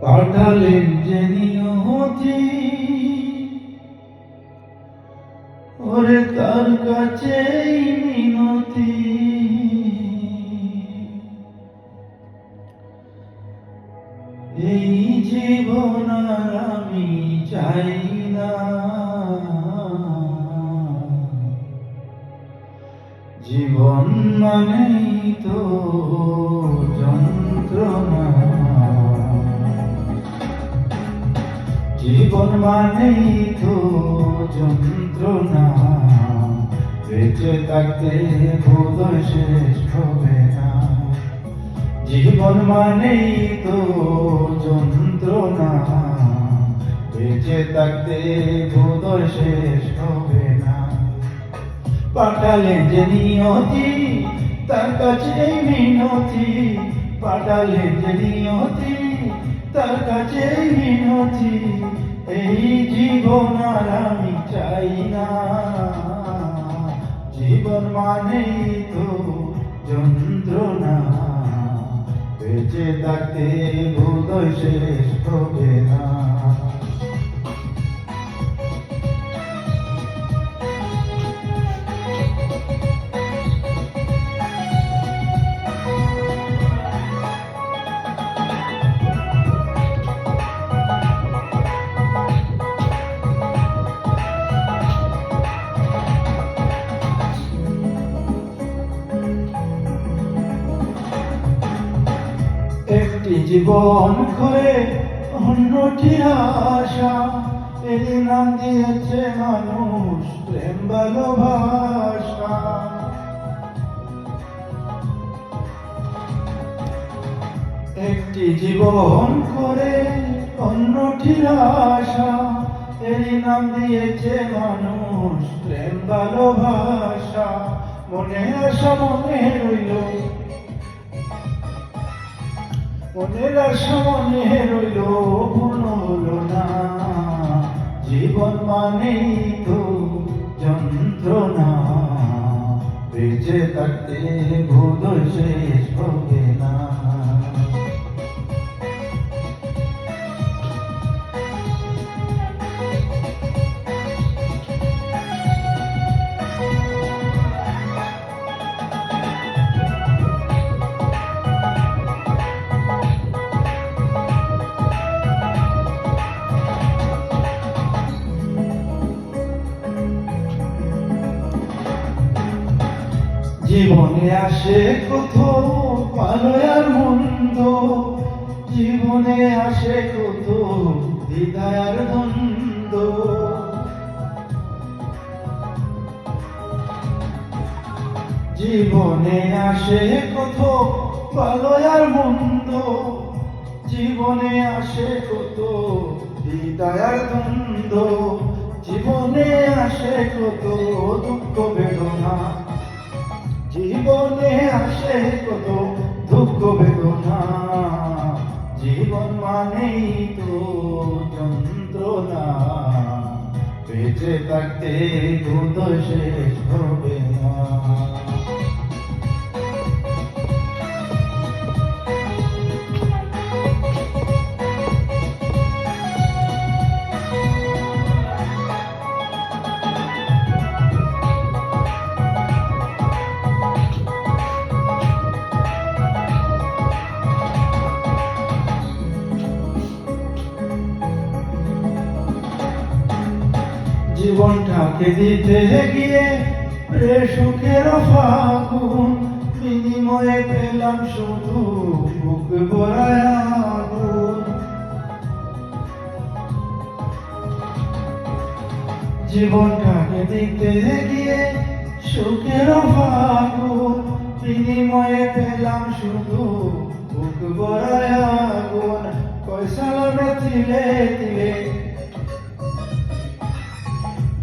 পাঠালেন যে নিয়তি, ওরে তার কাছেই মিনতি। এই জীবন আর আমি চাই না, জীবন মানেই তো যন্ত্রণা, জীবন মানেই তো যন্ত্রণা। বেঁচে থাকতে বোধহয় শেষ হবে না, জীবন মানেই তো যন্ত্রণা। বেঁচে থাকতে বোধহয় শেষ হবে না। পাঠালেন যে নিয়তি, তার কাছেই মিনতি। পাঠালেন যে নিয়তি, তার কাছেই মিনতি। এই জীবন আর আমি চাই না, জীবন মানেই তো যন্ত্রণা। বেঁচে থাকতে বোধহয় শেষ হবে না। একটি জীবন করে অন্যটির আশা, এর নাম দিয়েছে মানুষ প্রেম ভালোবাসা। একটি জীবন করে অন্যটির আশা, এর নাম দিয়েছে মানুষ প্রেম ভালোবাসা। মনে আশা মনে রইল, মনের আশা মনে রইল, পূর্ণ হলো না। জীবন মানেই তো যন্ত্রণা, বেঁচে থাকতে বোধহয় শেষ হবে না। জীবনে আসে কত ভালো আর মন্দ, জীবনে আসে কত দ্বিধা আর দ্বন্দ্ব। জীবনে আসে কত ভালো আর মন্দ, জীবনে আসে কত দ্বিধা আর দ্বন্দ্ব। জীবনে আসে কত দুঃখ বেদনা, জীবনে আসে কত দুঃখ বেদনা। জীবন মানেই তো যন্ত্রণা, বেঁচে থাকতে বোধহয় শেষ হবে না। জীবনটাকে দিতে গিয়ে সুখের ফাগুন, বিনিময়ে পেলাম শুধু বুক ভরায় আগুন। জীবনটাকে দিতে গিয়ে সুখের ফাগুন, বিনিময়ে পেলাম শুধু বুক ভরায় আগুন। কয় সালামে তিলে তিলে,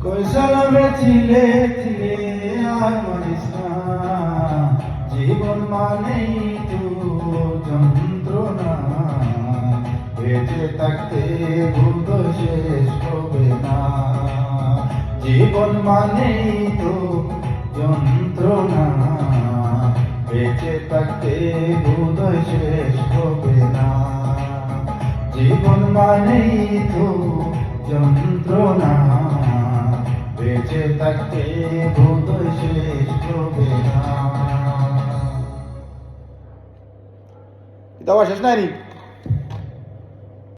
কই সালামে তিলে তিলে আর মরিস না। জীবন মানেই তো যন্ত্রণা, বেঁচে থাকতে বোধহয় শেষ হবে না। জীবন মানেই তো যন্ত্রণা, বেঁচে থাকতে বোধহয় শেষ হবে না। জীবন মানেই তো যন্ত্রণা, বেঁচে থাকতে বোধহয় শেষ হবে না। দাওয়া শেষ নাই নি?